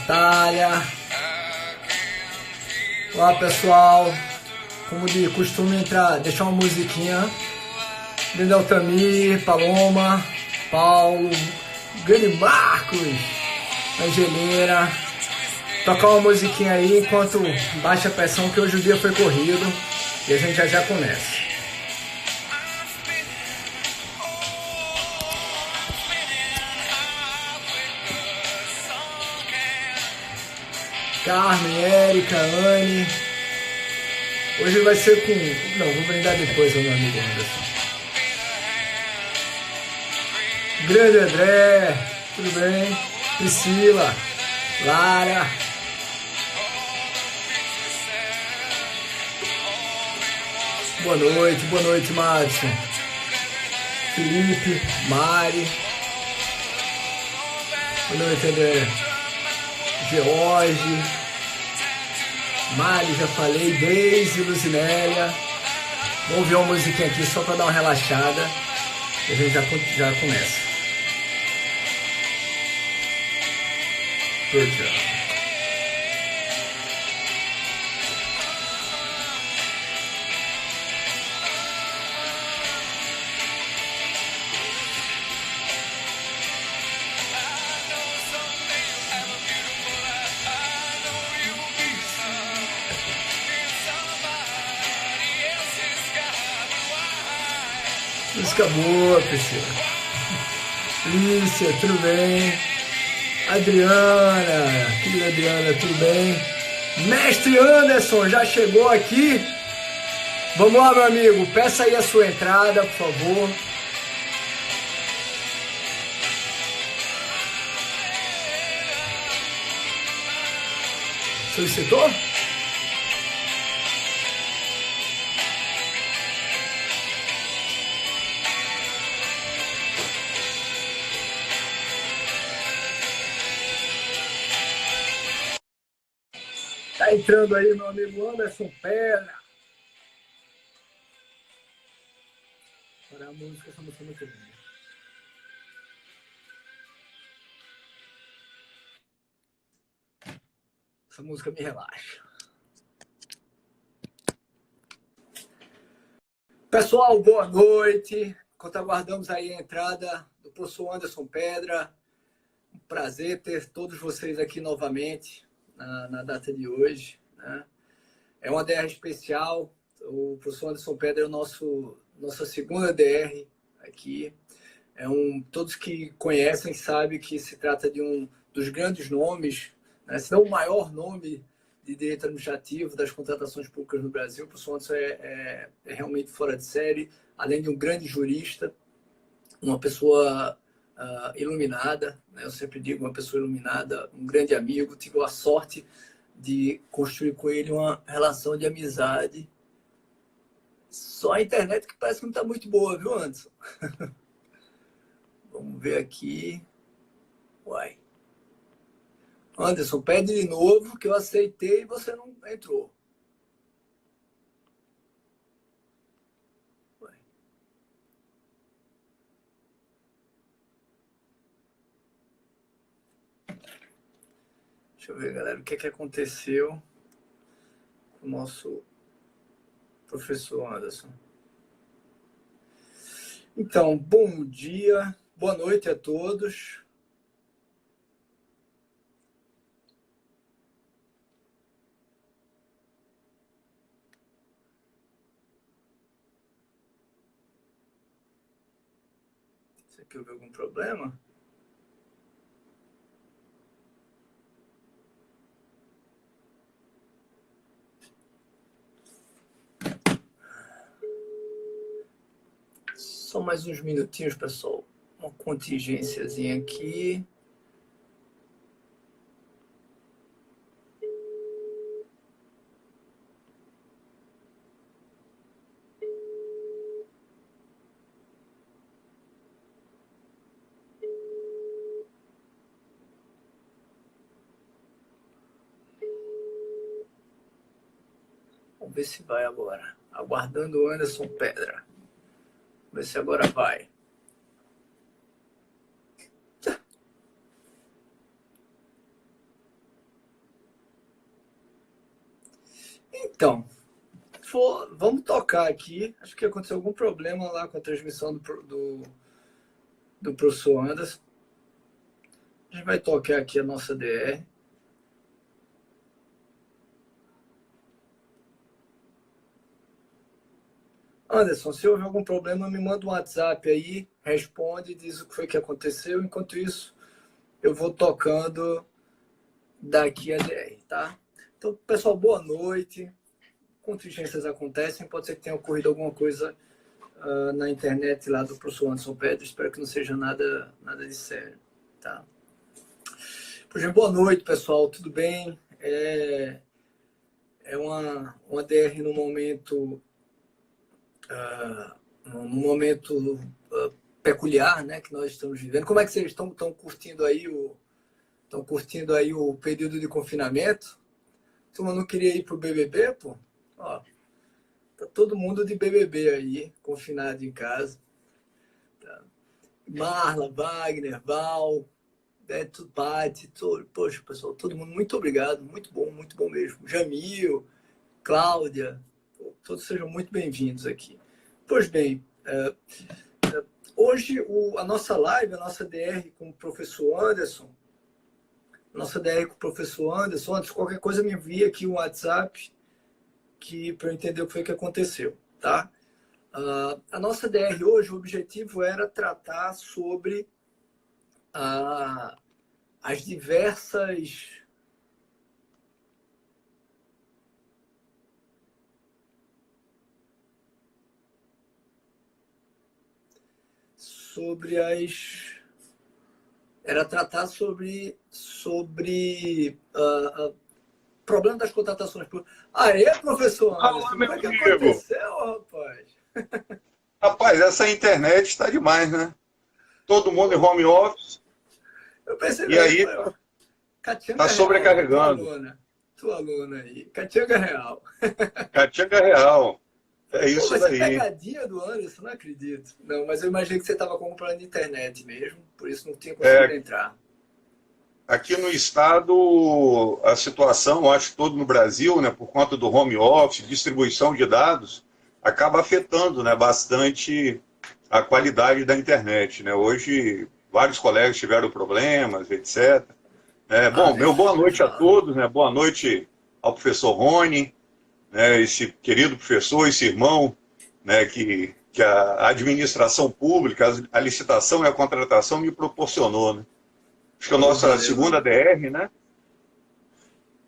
Natália. Olá, pessoal. Como de costume, deixar uma musiquinha. Grande Altamir, Paloma, Paulo, grande Marcos, Angelina. Tocar uma musiquinha aí enquanto baixa a pressão, que hoje o dia foi corrido e a gente já começa. Carmen, Érica, Anne. Hoje vai ser com... Não, vou brindar depois ao meu amigo Anderson. Grande André, tudo bem? Priscila, Lara. Boa noite, Madison. Felipe, Mari. Boa noite, André. George, Mari, já falei, Deise, Luzinélia. Vamos ouvir uma musiquinha aqui só para dar uma relaxada e a gente já começa. Good job. Música boa, Priscila. Lícia, tudo bem? Adriana, querida Adriana, tudo bem? Mestre Anderson, já chegou aqui? Vamos lá, meu amigo, peça aí a sua entrada, por favor. Solicitou? Tá entrando aí meu amigo Anderson Pedra. Olha a música, essa música é muito linda. Essa música me relaxa. Pessoal, boa noite. Enquanto aguardamos aí a entrada do professor Anderson Pedra, um prazer ter todos vocês aqui novamente na data de hoje, né? É uma DR especial. O professor Anderson Pedra é nossa segunda DR aqui. Todos que conhecem sabem que se trata de um dos grandes nomes, né? Se não o maior nome de direito administrativo das contratações públicas no Brasil. O professor Anderson é realmente fora de série, além de um grande jurista, uma pessoa iluminada, né? Eu sempre digo, uma pessoa iluminada, um grande amigo. Tive a sorte de construir com ele uma relação de amizade. Só a internet que parece que não está muito boa, viu, Anderson? Vamos ver aqui. Uai. Anderson, pede de novo, que eu aceitei e você não entrou. Uai. Deixa eu ver, galera, o que é que aconteceu com o nosso professor Anderson. Então, bom dia, boa noite a todos. Será que houve algum problema? Só mais uns minutinhos, pessoal. Uma contingênciazinha aqui. Vamos ver se vai agora. Aguardando o Anderson Pedra. Vamos ver se agora vai. Então, vamos tocar aqui. Acho que aconteceu algum problema lá com a transmissão do professor Anderson. A gente vai tocar aqui a nossa DR. Anderson, se houver algum problema, me manda um WhatsApp aí, responde, diz o que foi que aconteceu. Enquanto isso, eu vou tocando daqui a DR, tá? Então, pessoal, boa noite. Contingências acontecem, pode ser que tenha ocorrido alguma coisa na internet lá do professor Anderson Pedro. Espero que não seja nada de sério, tá? Pois bem, boa noite, pessoal, tudo bem? É uma DR no momento peculiar, né, que nós estamos vivendo. Como é que vocês estão curtindo aí o período de confinamento? Tu não queria ir pro BBB, pô? Ó, tá todo mundo de BBB aí, confinado em casa. Tá. Marla, Wagner, Val, Beto, Pati, poxa, pessoal, todo mundo, muito obrigado, muito bom mesmo. Jamil, Cláudia, todos sejam muito bem-vindos aqui. Pois bem, hoje a nossa live, a nossa DR com o professor Anderson, antes qualquer coisa me envia aqui um WhatsApp para eu entender o que foi que aconteceu, tá? A nossa DR hoje, o objetivo era tratar sobre as diversas problema das contratações. Professor Anderson, Fala, meu como é que amigo. aconteceu, rapaz? Rapaz, essa internet está demais, né? Todo mundo em home office Eu pensei e mesmo, aí falei, ó, tá Catianga Real, ó, sobrecarregando. tua aluna aí, Catianga Real. Caatinga real. É Pô, isso vai ser daí. pegadinha do Anderson, não acredito. Não, mas eu imaginei que você estava com um plano de internet mesmo, por isso não tinha conseguido É, entrar. aqui no estado, a situação, acho que todo no Brasil, né, por conta do home office, distribuição de dados, acaba afetando, né, bastante a qualidade da internet, né? Hoje, vários colegas tiveram problemas, etc. Ah, Bom, nem meu se boa noite a fala. todos, né? Boa noite ao professor Rony, né? Esse querido professor, esse irmão, né? Que a administração pública, a licitação e a contratação me proporcionou, né? Acho que a Oh, nossa valeu, segunda valeu. DR, né?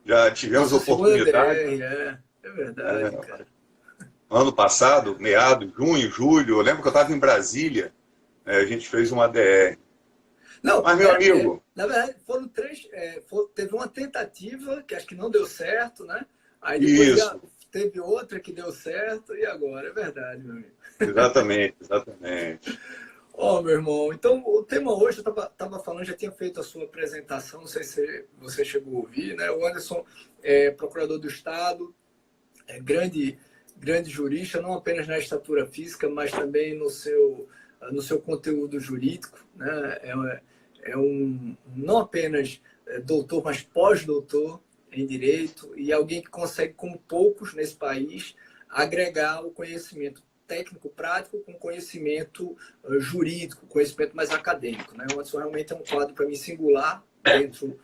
Já tivemos Nossa segunda oportunidade, DR, é verdade, cara. ano passado, meados, junho, julho, eu lembro que eu estava em Brasília, né? A gente fez uma DR. Não, Mas, meu amigo, na verdade, foram três. Teve uma tentativa que acho que não deu certo, né? Aí depois isso, teve outra que deu certo, e agora, é verdade, meu amigo. exatamente, exatamente. Ó, meu irmão, então o tema hoje, eu tava falando, já tinha feito a sua apresentação, não sei se você chegou a ouvir, né? O Anderson é procurador do Estado, é grande jurista, não apenas na estatura física, mas também no seu conteúdo jurídico, né? Não apenas doutor, mas pós-doutor em direito e alguém que consegue, como poucos nesse país, agregar o conhecimento técnico prático com conhecimento jurídico, conhecimento mais acadêmico, né? O Anderson realmente é um quadro para mim singular dentro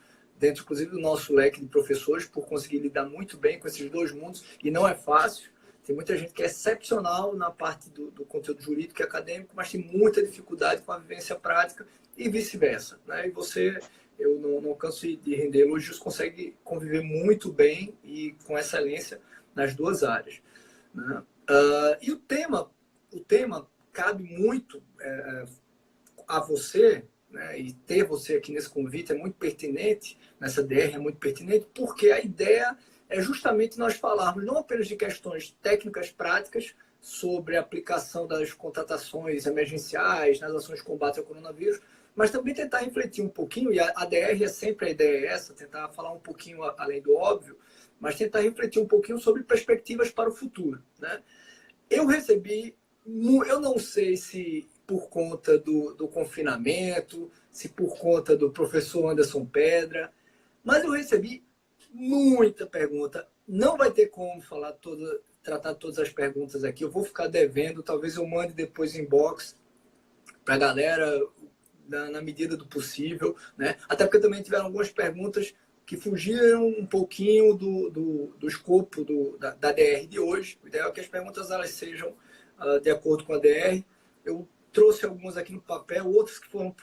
inclusive do nosso leque de professores, por conseguir lidar muito bem com esses dois mundos, e não é fácil. Tem muita gente que é excepcional na parte do conteúdo jurídico e acadêmico, mas tem muita dificuldade com a vivência prática e vice-versa, né? E você, eu não canso de render elogios, consegue conviver muito bem e com excelência nas duas áreas, né? E o tema cabe muito a você, né, e ter você aqui nesse convite é muito pertinente, nessa DR é muito pertinente, porque a ideia é justamente nós falarmos não apenas de questões técnicas, práticas, sobre a aplicação das contratações emergenciais nas ações de combate ao coronavírus, mas também tentar refletir um pouquinho, e a DR é sempre a ideia essa, tentar falar um pouquinho além do óbvio, mas tentar refletir um pouquinho sobre perspectivas para o futuro, né? Eu não sei se por conta do confinamento, se por conta do professor Anderson Pedra, mas eu recebi muita pergunta. Não vai ter como tratar todas as perguntas aqui. Eu vou ficar devendo. Talvez eu mande depois inbox para a galera na medida do possível, né? Até porque também tiveram algumas perguntas que fugiram um pouquinho do escopo da DR de hoje. O ideal é que as perguntas elas sejam de acordo com a DR. Eu trouxe algumas aqui no papel, outras que foram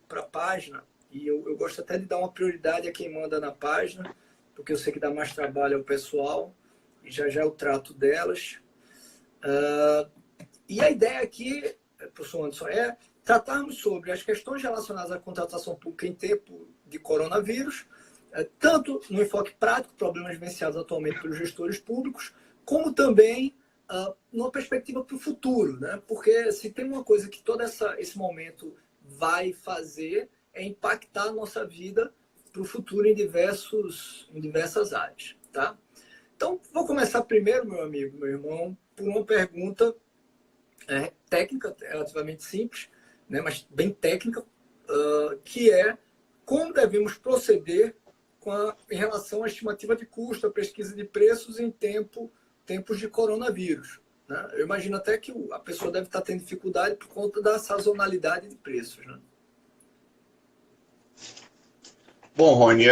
para a página, e eu gosto até de dar uma prioridade a quem manda na página, porque eu sei que dá mais trabalho ao pessoal, e já eu trato delas. E a ideia aqui, professor Anderson, é tratarmos sobre as questões relacionadas à contratação pública em tempo de coronavírus, tanto no enfoque prático, problemas vivenciados atualmente pelos gestores públicos, como também numa perspectiva para o futuro, né? Porque se tem uma coisa que todo esse momento vai fazer é impactar a nossa vida para o futuro em diversas áreas, tá? Então, vou começar primeiro, meu amigo, meu irmão, por uma pergunta técnica, relativamente simples, né, mas bem técnica, que é como devemos proceder em relação à estimativa de custo, a pesquisa de preços em tempos de coronavírus, né? Eu imagino até que a pessoa deve estar tendo dificuldade por conta da sazonalidade de preços, né? Bom, Rony,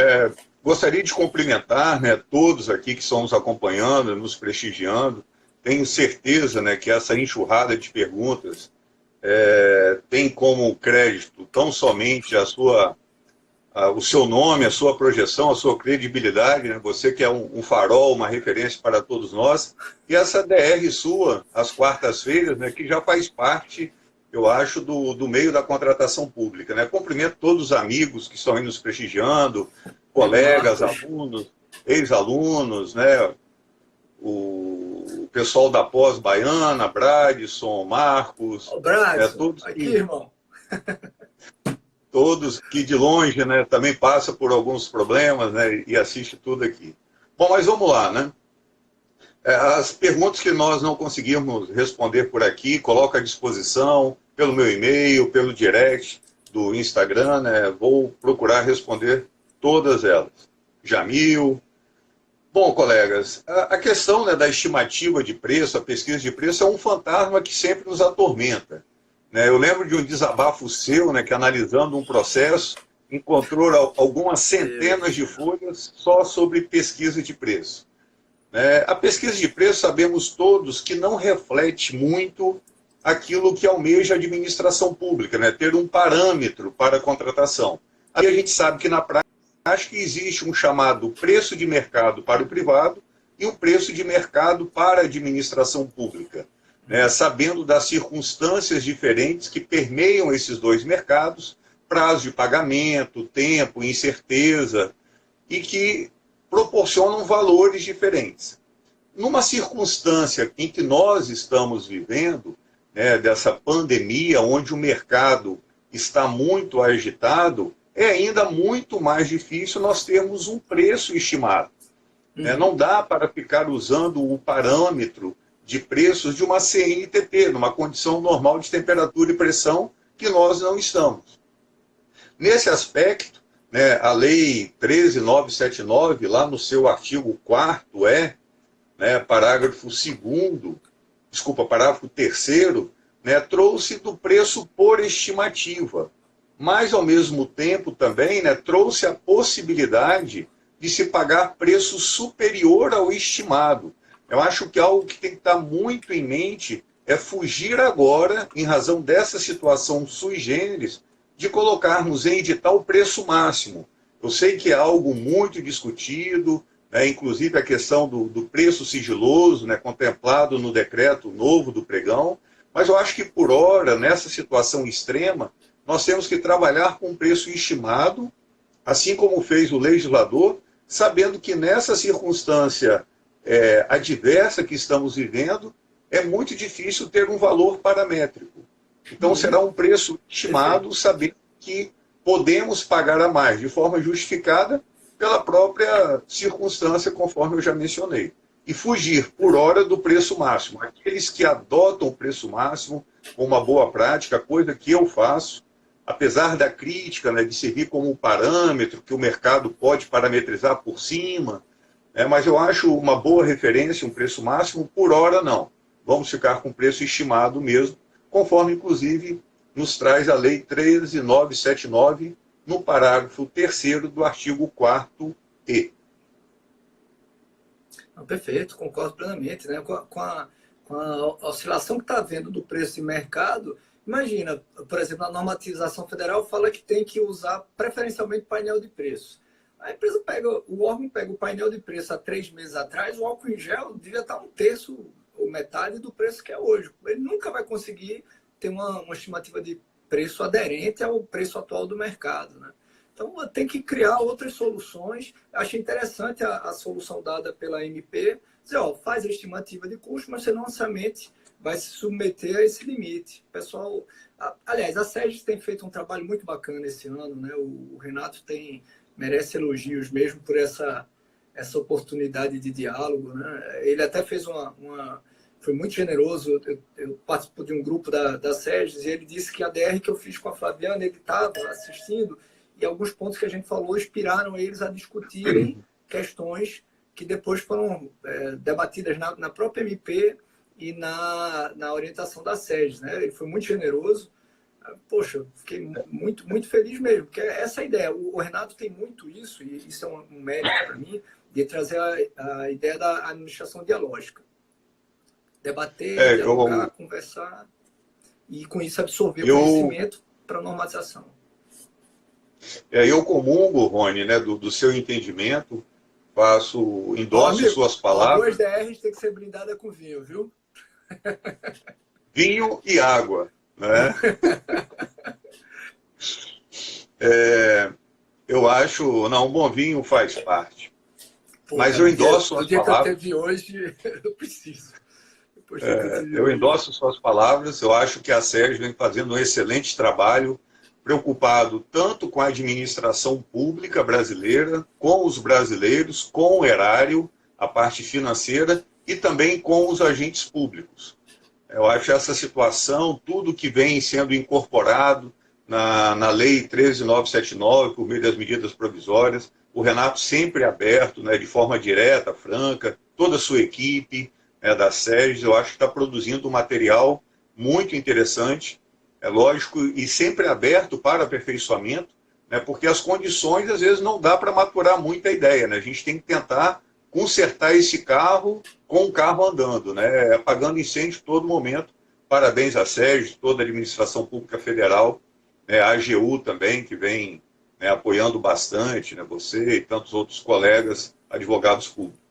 gostaria de cumprimentar, né, todos aqui que estão nos acompanhando, nos prestigiando. Tenho certeza, né, que essa enxurrada de perguntas tem como crédito tão somente o seu nome, a sua projeção, a sua credibilidade, né? Você que é um farol, uma referência para todos nós, e essa DR sua, às quartas-feiras, né, que já faz parte, eu acho, do meio da contratação pública, né? Cumprimento todos os amigos que estão aí nos prestigiando, colegas, alunos, ex-alunos, né? O pessoal da pós-baiana, Bradson, Marcos, Bradson, todos aqui, irmão. Todos que de longe, né, também passam por alguns problemas, né, e assiste tudo aqui. Bom, mas vamos lá, né? As perguntas que nós não conseguimos responder por aqui, coloco à disposição pelo meu e-mail, pelo direct do Instagram, né? Vou procurar responder todas elas. Jamil. Bom, colegas, a questão, né, da estimativa de preço, a pesquisa de preço, é um fantasma que sempre nos atormenta. Eu lembro de um desabafo seu, né, que analisando um processo, encontrou algumas centenas de folhas só sobre pesquisa de preço. A pesquisa de preço, sabemos todos, que não reflete muito aquilo que almeja a administração pública, né, ter um parâmetro para a contratação. Aí a gente sabe que na prática existe um chamado preço de mercado para o privado e um preço de mercado para a administração pública. Sabendo das circunstâncias diferentes que permeiam esses dois mercados, prazo de pagamento, tempo, incerteza, e que proporcionam valores diferentes. Numa circunstância em que nós estamos vivendo, dessa pandemia, onde o mercado está muito agitado, é ainda muito mais difícil nós termos um preço estimado. Não dá para ficar usando o parâmetro de preços de uma CNTP, numa condição normal de temperatura e pressão, que nós não estamos. Nesse aspecto, a Lei 13.979, lá no seu artigo 4º, parágrafo 3º, trouxe do preço por estimativa, mas, ao mesmo tempo, também trouxe a possibilidade de se pagar preço superior ao estimado. Eu acho que algo que tem que estar muito em mente é fugir agora, em razão dessa situação sui generis, de colocarmos em edital o preço máximo. Eu sei que é algo muito discutido, inclusive a questão do preço sigiloso, contemplado no decreto novo do pregão, mas eu acho que, por hora, nessa situação extrema, nós temos que trabalhar com um preço estimado, assim como fez o legislador, sabendo que nessa circunstância adversa que estamos vivendo, é muito difícil ter um valor paramétrico. Então, será um preço estimado, sabendo que podemos pagar a mais, de forma justificada pela própria circunstância, conforme eu já mencionei. E fugir, por hora, do preço máximo. Aqueles que adotam o preço máximo como uma boa prática, coisa que eu faço, apesar da crítica, de servir como um parâmetro que o mercado pode parametrizar por cima, Mas eu acho uma boa referência, um preço máximo, por hora não. Vamos ficar com preço estimado mesmo, conforme, inclusive, nos traz a Lei 13.979, no parágrafo 3º do artigo 4º. Não, perfeito, concordo plenamente, né? Com a oscilação que está havendo do preço de mercado, imagina, por exemplo, a normatização federal fala que tem que usar preferencialmente painel de preço. A empresa pega, o órgão pega o painel de preço há 3 meses atrás, o álcool em gel devia estar 1/3 ou metade do preço que é hoje. Ele nunca vai conseguir ter uma estimativa de preço aderente ao preço atual do mercado, né? Então, tem que criar outras soluções. Achei interessante a solução dada pela MP, dizer, ó, faz a estimativa de custo, mas você não necessariamente vai se submeter a esse limite. Pessoal, aliás, a SEGES tem feito um trabalho muito bacana esse ano, né? O Renato merece elogios mesmo por essa oportunidade de diálogo, né? Ele até fez foi muito generoso. Eu participo de um grupo da SEGES e ele disse que a DR que eu fiz com a Flaviana, ele estava assistindo, e alguns pontos que a gente falou inspiraram eles a discutirem questões que depois foram debatidas na própria MP e na orientação da SEGES, né? Ele foi muito generoso. Poxa, fiquei muito, muito feliz mesmo, porque essa é a ideia. O Renato tem muito isso, e isso é um mérito para mim, de trazer a ideia da administração dialógica. Debater, dialogar, conversar, e com isso absorver o conhecimento para normalização. Eu comungo, Rony, né, do seu entendimento, endosso suas palavras. Duas DRs tem que ser blindada com vinho, viu? Vinho e água, né? Eu acho, não, um bom vinho faz parte. Mas eu endosso as palavras. O dia que eu teve hoje, eu preciso. Eu endosso suas palavras. Eu acho que a SEGES vem fazendo um excelente trabalho, preocupado tanto com a administração pública brasileira, com os brasileiros, com o erário, a parte financeira, e também com os agentes públicos. Eu acho essa situação, tudo que vem sendo incorporado na Lei 13.979, por meio das medidas provisórias, o Renato sempre aberto, né, de forma direta, franca, toda a sua equipe da SEGES, eu acho que está produzindo um material muito interessante, é lógico, e sempre aberto para aperfeiçoamento, né, porque as condições, às vezes, não dá para maturar muita ideia, né? A gente tem que tentar consertar esse carro com o carro andando, né, apagando incêndio a todo momento. Parabéns à SEGES, toda a administração pública federal, a AGU também, que vem apoiando bastante, né, você e tantos outros colegas advogados públicos.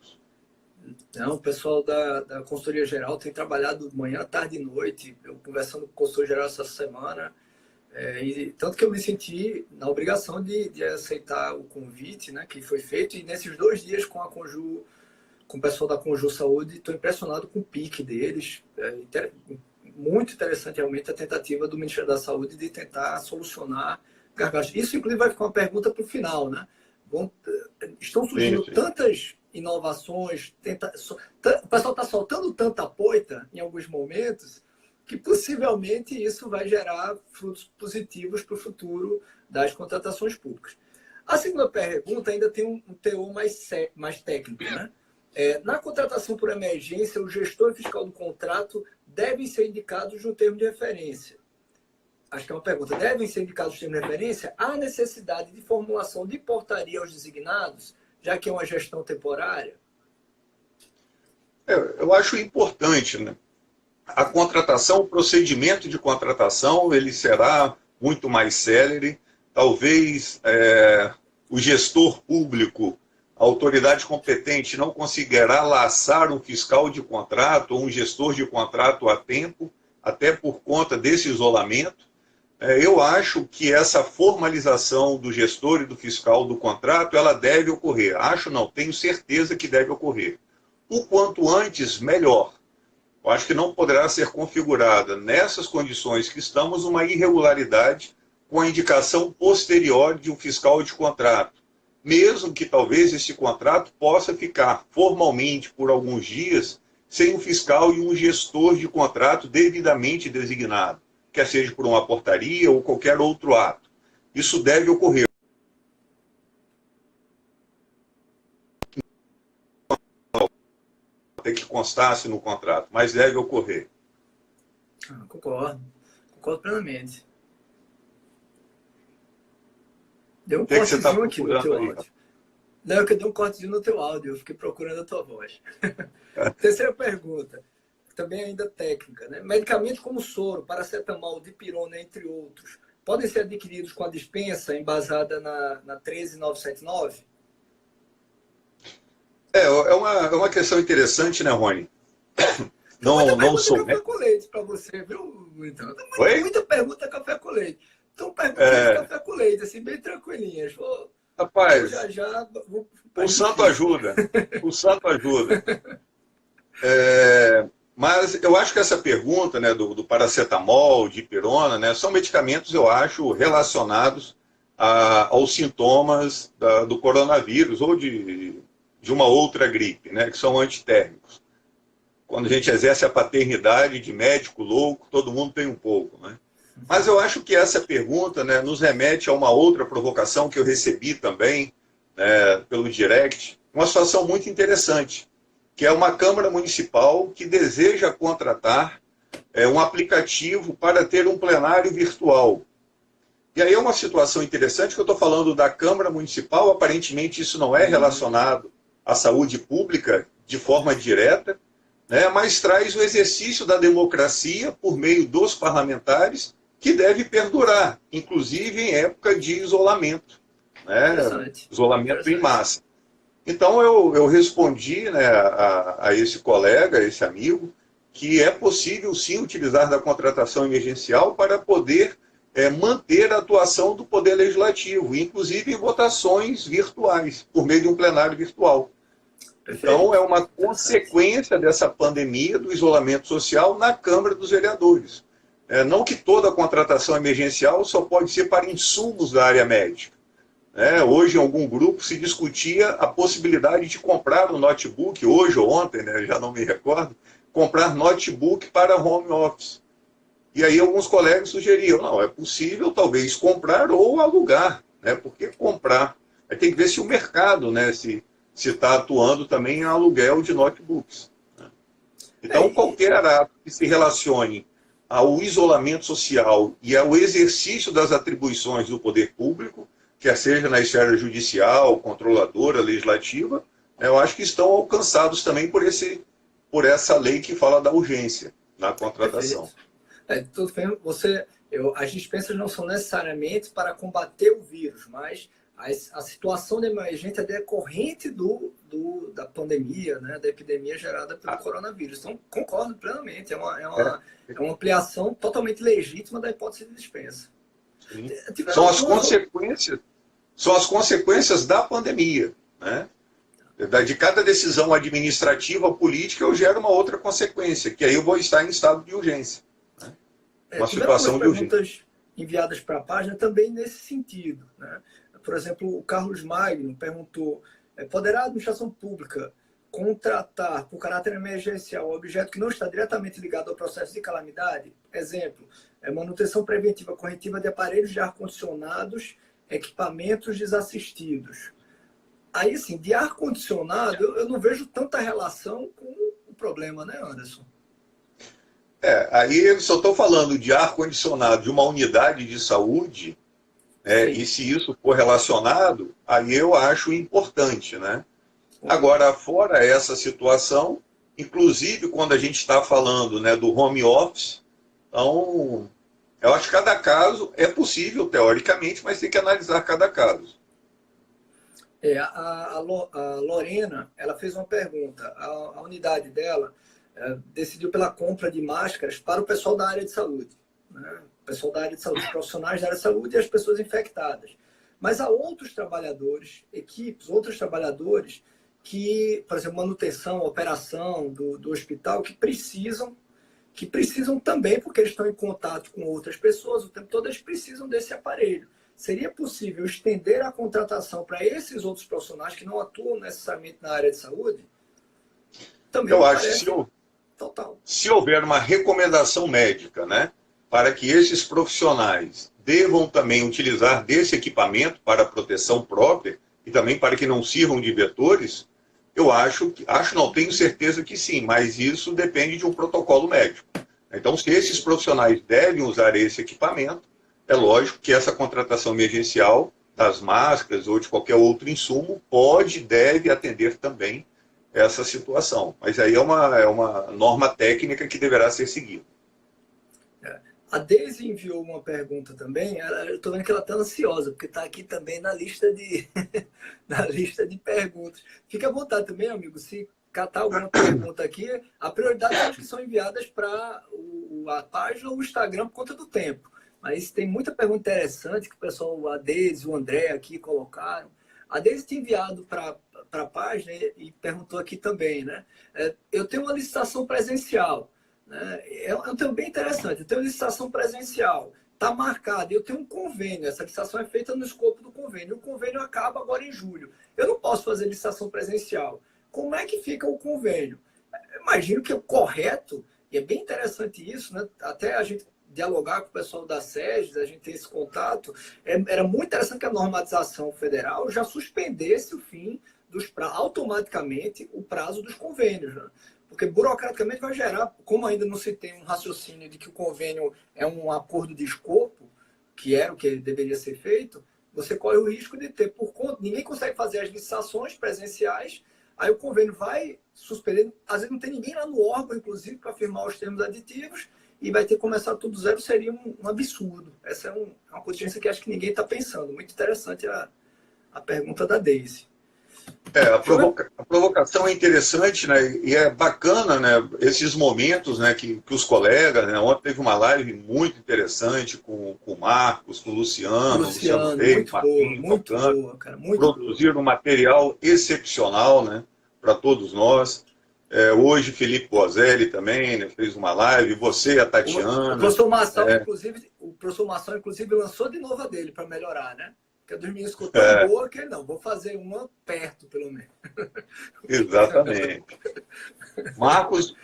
Não, o pessoal da consultoria geral tem trabalhado manhã, tarde e noite. Eu conversando com o consultor geral essa semana, e tanto que eu me senti na obrigação de aceitar o convite, né, que foi feito, e nesses 2 dias com o pessoal da Conju Saúde, estou impressionado com o pique deles. Muito interessante realmente a tentativa do Ministério da Saúde de tentar solucionar gargalos. Isso, inclusive, vai ficar uma pergunta para o final, né? Estão surgindo tantas inovações, o pessoal está soltando tanta poita em alguns momentos, que possivelmente isso vai gerar frutos positivos para o futuro das contratações públicas. A segunda pergunta ainda tem um teor mais técnico, né? Na contratação por emergência, o gestor fiscal do contrato devem ser indicados no termo de referência. Acho que é uma pergunta. Devem ser indicados no termo de referência? Há necessidade de formulação de portaria aos designados, já que é uma gestão temporária? Eu acho importante, né? A contratação, o procedimento de contratação, ele será muito mais célere. Talvez o gestor público, a autoridade competente, não conseguirá laçar um fiscal de contrato ou um gestor de contrato a tempo, até por conta desse isolamento. Eu acho que essa formalização do gestor e do fiscal do contrato, ela deve ocorrer. Acho não, tenho certeza que deve ocorrer. O quanto antes, melhor. Eu acho que não poderá ser configurada nessas condições que estamos uma irregularidade com a indicação posterior de um fiscal de contrato. Mesmo que talvez esse contrato possa ficar formalmente por alguns dias sem um fiscal e um gestor de contrato devidamente designado, quer seja por uma portaria ou qualquer outro ato. Isso deve ocorrer. ter que constasse no contrato, mas deve ocorrer. Concordo plenamente. Deu um que você tá cortezinho aqui no teu aí? áudio. Não, que eu dei um cortezinho no teu áudio, eu fiquei procurando a tua voz. Terceira pergunta, também ainda técnica, né? Medicamentos como soro, paracetamol, dipirona, entre outros, podem ser adquiridos com a dispensa embasada na 13979? É uma questão interessante, né, Rony? Não sou. Café com leite para você, viu? Então, Oi? muita pergunta café com leite. Então, perguntas de café com leite, assim, bem tranquilinhas. Rapaz, já vou o santo ajuda. O santo ajuda. Mas eu acho que essa pergunta, né, do paracetamol, dipirona, né, são medicamentos, eu acho, relacionados aos sintomas do coronavírus ou de uma outra gripe, né, que são antitérmicos. Quando a gente exerce a paternidade de médico louco, todo mundo tem um pouco, né? Mas eu acho que essa pergunta, né, nos remete a uma outra provocação que eu recebi também, né, pelo direct, uma situação muito interessante, que é uma Câmara Municipal que deseja contratar um aplicativo para ter um plenário virtual. E aí é uma situação interessante que eu estou falando da Câmara Municipal, aparentemente isso não é relacionado à saúde pública de forma direta, né, mas traz o exercício da democracia por meio dos parlamentares, que deve perdurar, inclusive em época de isolamento, né, isolamento em massa. Então eu respondi, né, a esse colega, a esse amigo, que é possível sim utilizar da contratação emergencial para poder manter a atuação do Poder Legislativo, inclusive em votações virtuais, por meio de um plenário virtual. Perfeito. Então, é uma consequência dessa pandemia, do isolamento social na Câmara dos Vereadores. Não que toda a contratação emergencial só pode ser para insumos da área médica. Hoje, em algum grupo, se discutia a possibilidade de comprar um notebook, hoje ou ontem, né, já não me recordo, comprar notebook para home office. E aí alguns colegas sugeriam, não, é possível talvez comprar ou alugar, né? Por que comprar? Aí tem que ver se o mercado, né, se está atuando também em aluguel de notebooks. Né? Então, qualquer ato que se relacione ao isolamento social e ao exercício das atribuições do poder público, quer seja na esfera judicial, controladora, legislativa, eu acho que estão alcançados também por essa lei que fala da urgência na contratação. Tudo bem, as dispensas não são necessariamente para combater o vírus, mas a situação de emergência é decorrente da pandemia, né, da epidemia gerada pelo coronavírus. Então, concordo plenamente, é uma ampliação totalmente legítima da hipótese de dispensa. São as consequências da pandemia, né? De cada decisão administrativa, política, eu gero uma outra consequência, que aí eu vou estar em estado de urgência. Né? Uma situação de urgência. Perguntas enviadas para a página também nesse sentido, né? Por exemplo, o Carlos Magno perguntou, poderá a administração pública contratar por caráter emergencial um objeto que não está diretamente ligado ao processo de calamidade? Exemplo, manutenção preventiva corretiva de aparelhos de ar-condicionados, equipamentos desassistidos. Aí, assim, de ar-condicionado, eu não vejo tanta relação com o problema, né, Anderson? Aí eu só estou falando de ar-condicionado de uma unidade de saúde, e se isso for relacionado, aí eu acho importante, né? Agora, fora essa situação, inclusive quando a gente está falando, né, do home office, então, eu acho que cada caso é possível, teoricamente, mas tem que analisar cada caso. A Lorena, ela fez uma pergunta. A unidade dela decidiu pela compra de máscaras para o pessoal da área de saúde, né? O pessoal da área de saúde, os profissionais da área de saúde e as pessoas infectadas. Mas há outros trabalhadores, outros trabalhadores que, por exemplo, manutenção, operação do hospital, que precisam também, porque eles estão em contato com outras pessoas o tempo todo, eles precisam desse aparelho. Seria possível estender a contratação para esses outros profissionais que não atuam necessariamente na área de saúde? Também eu acho que se houver uma recomendação médica, né, para que esses profissionais devam também utilizar desse equipamento para proteção própria e também para que não sirvam de vetores, Eu acho não, tenho certeza que sim, mas isso depende de um protocolo médico. Então, se esses profissionais devem usar esse equipamento, é lógico que essa contratação emergencial das máscaras ou de qualquer outro insumo pode e deve atender também essa situação. Mas aí é uma norma técnica que deverá ser seguida. A Deise enviou uma pergunta também. Eu estou vendo que ela está ansiosa, porque está aqui também na lista de, na lista de perguntas. Fique à vontade também, amigo. Se catar alguma pergunta aqui, a prioridade é as que são enviadas para a página ou o Instagram por conta do tempo. Mas tem muita pergunta interessante que o pessoal, a Deise, o André aqui colocaram. A Deise tem enviado para a página e perguntou aqui também, né? Eu tenho uma licitação presencial. É um tema bem interessante. Eu tenho licitação presencial, está marcado, eu tenho um convênio, essa licitação é feita no escopo do convênio, o convênio acaba agora em julho. Eu não posso fazer licitação presencial. Como é que fica o convênio? Eu imagino que o correto, e é bem interessante isso, né? Até a gente dialogar com o pessoal da SEGES, a gente ter esse contato, era muito interessante que a normatização federal já suspendesse o fim automaticamente o prazo dos convênios, né? Porque burocraticamente vai gerar, como ainda não se tem um raciocínio de que o convênio é um acordo de escopo, que era o que deveria ser feito, você corre o risco de ter, por conta, ninguém consegue fazer as licitações presenciais, aí o convênio vai suspender, às vezes não tem ninguém lá no órgão, inclusive, para firmar os termos aditivos, e vai ter que começar tudo zero, seria um absurdo. Essa é uma contingência que acho que ninguém está pensando. Muito interessante a pergunta da Deise. A provocação é interessante, né? E é bacana, né? Esses momentos, né? Que os colegas, né? Ontem teve uma live muito interessante com o Marcos, com o Luciano Reis, Marquinhos, muito boa, cara, muito produziram um material excepcional, né? Para todos nós. Hoje, Felipe Bozelli também, né, fez uma live, você, a Tatiana. O professor Mação, inclusive, lançou de novo a dele para melhorar, né? Porque a dos meninos ficou tão boa que ele não, vou fazer uma perto, pelo menos. Exatamente. Marcos,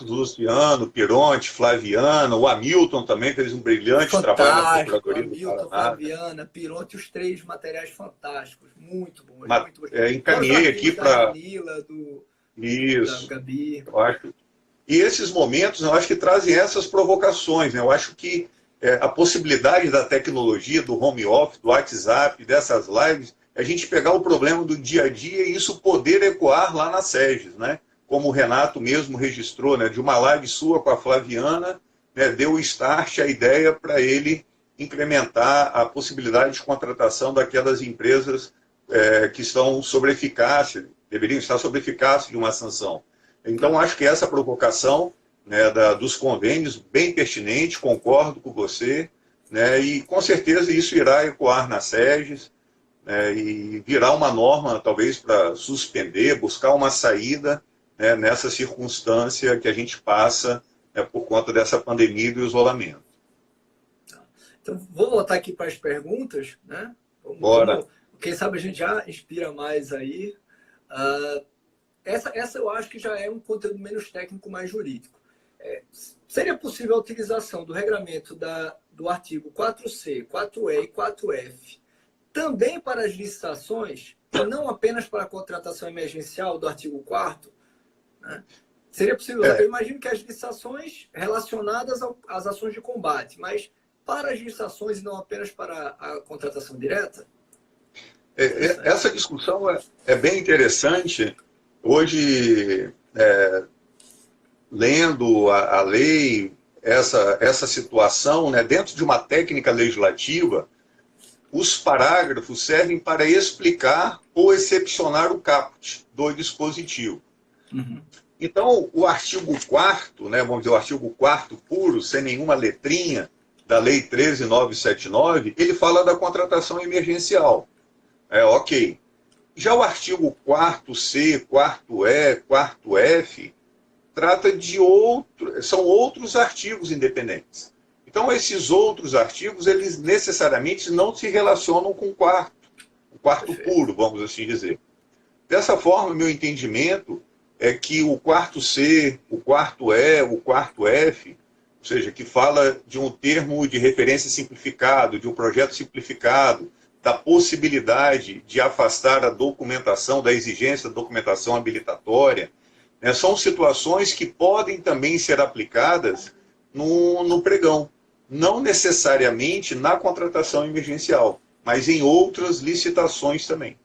Luciano, Pironte, Flaviano, o Hamilton também fez um brilhante trabalho na Procuradoria do Paraná. Flaviana, Pironte, os três materiais fantásticos, muito bons. Muito bons. Encaminhei aqui para... Da Gabi. Eu acho. E esses momentos, eu acho que trazem essas provocações, né? Eu acho que a possibilidade da tecnologia, do home office, do WhatsApp, dessas lives, é a gente pegar o problema do dia a dia e isso poder ecoar lá na SEGES, né? Como o Renato mesmo registrou, né? De uma live sua com a Flaviana, né? Deu o start, a ideia para ele implementar a possibilidade de contratação daquelas empresas que estão sobre eficácia, deveriam estar sob eficácia de uma sanção. Então, acho que essa provocação, né, dos convênios, bem pertinente, concordo com você, né, e com certeza isso irá ecoar na SEGES, né, e virar uma norma, talvez, para suspender, buscar uma saída, né, nessa circunstância que a gente passa, né, por conta dessa pandemia e do isolamento. Então, vou voltar aqui para as perguntas, né? Bora. Quem sabe a gente já inspira mais aí. Essa eu acho que já é um conteúdo menos técnico, mais jurídico. Seria possível a utilização do regramento do artigo 4C, 4E e 4F também para as licitações, e não apenas para a contratação emergencial do artigo 4º? Né? Seria possível? Eu imagino que as licitações relacionadas às ações de combate, mas para as licitações e não apenas para a contratação direta? Essa discussão é bem interessante. Hoje, lendo a lei, essa situação, né, dentro de uma técnica legislativa, os parágrafos servem para explicar ou excepcionar o caput do dispositivo. Uhum. Então, o artigo 4º, né, vamos dizer, o artigo 4º puro, sem nenhuma letrinha, da Lei 13.979, ele fala da contratação emergencial. Ok. Já o artigo 4C, 4E, 4F, trata de são outros artigos independentes. Então, esses outros artigos, eles necessariamente não se relacionam com o quarto puro, vamos assim dizer. Dessa forma, meu entendimento é que o 4C, o 4E, o 4F, ou seja, que fala de um termo de referência simplificado, de um projeto simplificado, da possibilidade de afastar a documentação, da exigência da documentação habilitatória, né? São situações que podem também ser aplicadas no pregão, não necessariamente na contratação emergencial, mas em outras licitações também.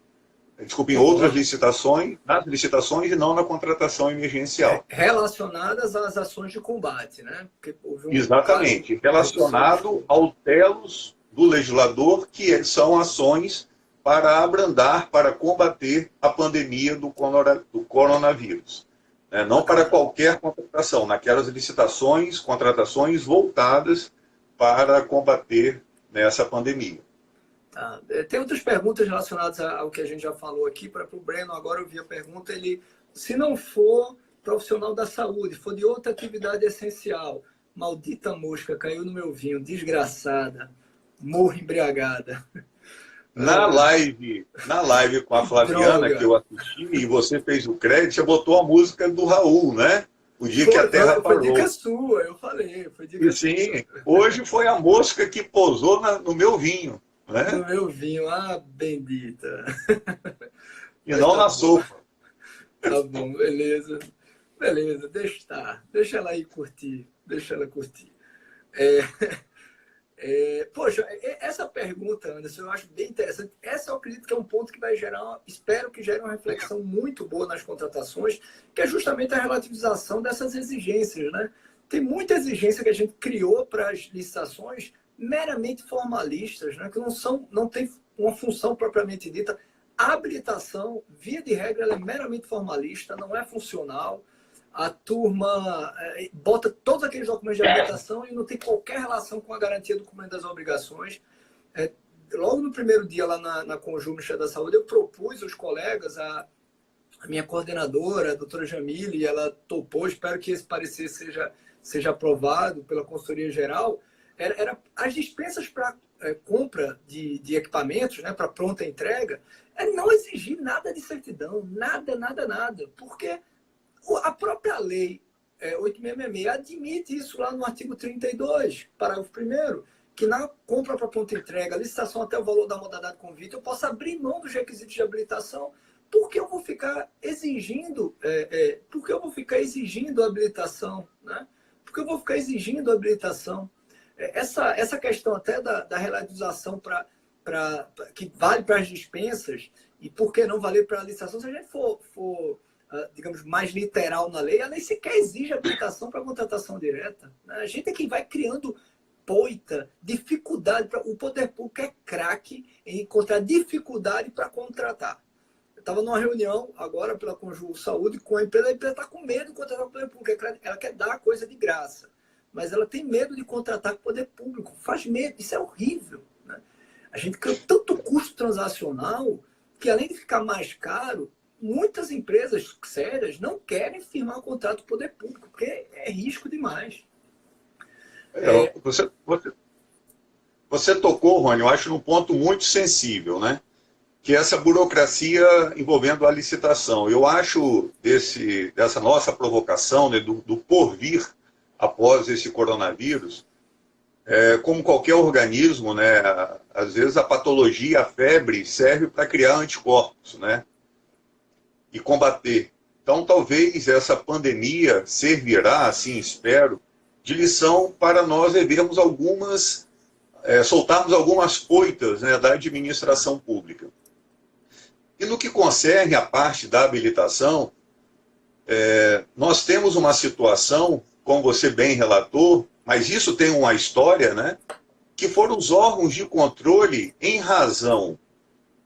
Desculpe, em outras licitações, nas licitações e não na contratação emergencial. Relacionadas às ações de combate, né? Porque houve Exatamente, relacionado ao telos do legislador, que são ações para abrandar, para combater a pandemia do coronavírus. Não para qualquer contratação, naquelas licitações, contratações voltadas para combater essa pandemia. Tem outras perguntas relacionadas ao que a gente já falou aqui. Para o Breno, agora eu vi a pergunta, se não for profissional da saúde, for de outra atividade essencial, maldita mosca, caiu no meu vinho, desgraçada, morro embriagada. Na live com a Flaviana, Droga. que eu assisti, e você fez o crédito, você botou a música do Raul, né? O dia que a Terra parou. Foi dica sua, eu falei. Foi dica sim, sua. Hoje foi a mosca que pousou no meu vinho. Né? No meu vinho, bendita. E não na sopa. Tá bom, beleza. Beleza, deixa estar. Deixa ela aí curtir. Deixa ela curtir. Poxa, essa pergunta, Anderson, eu acho bem interessante. Essa eu acredito que é um ponto que vai gerar, espero que gere uma reflexão muito boa nas contratações, que é justamente a relativização dessas exigências, né? Tem muita exigência que a gente criou para as licitações meramente formalistas, né? Que não tem uma função propriamente dita. A habilitação, via de regra, ela é meramente formalista, não é funcional. A turma bota todos aqueles documentos de habilitação e não tem qualquer relação com a garantia do cumprimento das obrigações. Logo no primeiro dia, lá na Conjur Ministério da Saúde, eu propus aos colegas, a minha coordenadora, a doutora Jamile, ela topou, espero que esse parecer seja aprovado pela consultoria geral, era as dispensas para compra de equipamentos, né, para pronta entrega, não exigir nada de certidão, nada, porque a própria lei 8666 admite isso lá no artigo 32, parágrafo 1º, que na compra para pronta entrega, licitação até o valor da modalidade de convite, eu posso abrir mão dos requisitos de habilitação. Por que eu vou ficar exigindo, a habilitação, né? Por que eu vou ficar exigindo a habilitatação? Essa questão até da relativização que vale para as dispensas e por que não valer para a licitação, se a gente for digamos, mais literal na lei, a lei sequer exige habilitação para contratação direta. Né? A gente é quem vai criando dificuldade. O poder público é craque em encontrar dificuldade para contratar. Eu estava numa reunião agora pela Conjur Saúde com a empresa está com medo de contratar o poder público, ela quer dar a coisa de graça, mas ela tem medo de contratar com o poder público, faz medo, isso é horrível. Né? A gente criou tanto custo transacional que, além de ficar mais caro, muitas empresas sérias não querem firmar um contrato com o poder público, porque é risco demais. Você tocou, Rony, eu acho, num ponto muito sensível, né? Que é essa burocracia envolvendo a licitação. Eu acho dessa nossa provocação, né, do porvir após esse coronavírus, como qualquer organismo, né, às vezes a patologia, a febre, serve para criar anticorpos, né? E combater. Então, talvez essa pandemia servirá, assim espero, de lição para nós revermos soltarmos algumas poitas, né, da administração pública. E no que concerne a parte da habilitação, nós temos uma situação, como você bem relatou, mas isso tem uma história, né, que foram os órgãos de controle, em razão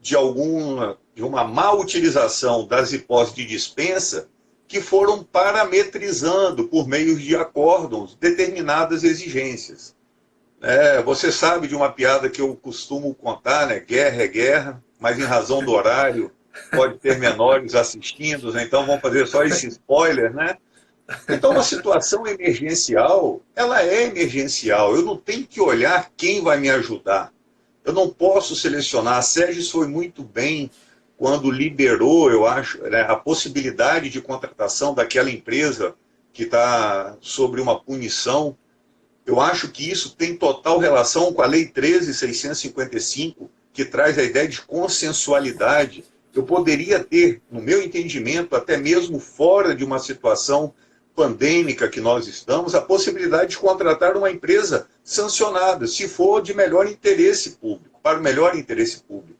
de uma má utilização das hipóteses de dispensa, que foram parametrizando, por meio de acórdãos, determinadas exigências. Você sabe de uma piada que eu costumo contar, né? Guerra é guerra, mas em razão do horário, pode ter menores assistindo, né? Então vamos fazer só esse spoiler, né? Então, uma situação emergencial, ela é emergencial. Eu não tenho que olhar quem vai me ajudar. Eu não posso selecionar. A SEGES foi muito bem quando liberou, eu acho, né, a possibilidade de contratação daquela empresa que está sobre uma punição. Eu acho que isso tem total relação com a Lei 13.655, que traz a ideia de consensualidade, eu poderia ter, no meu entendimento, até mesmo fora de uma situação pandêmica que nós estamos, a possibilidade de contratar uma empresa sancionada, se for de melhor interesse público, para o melhor interesse público.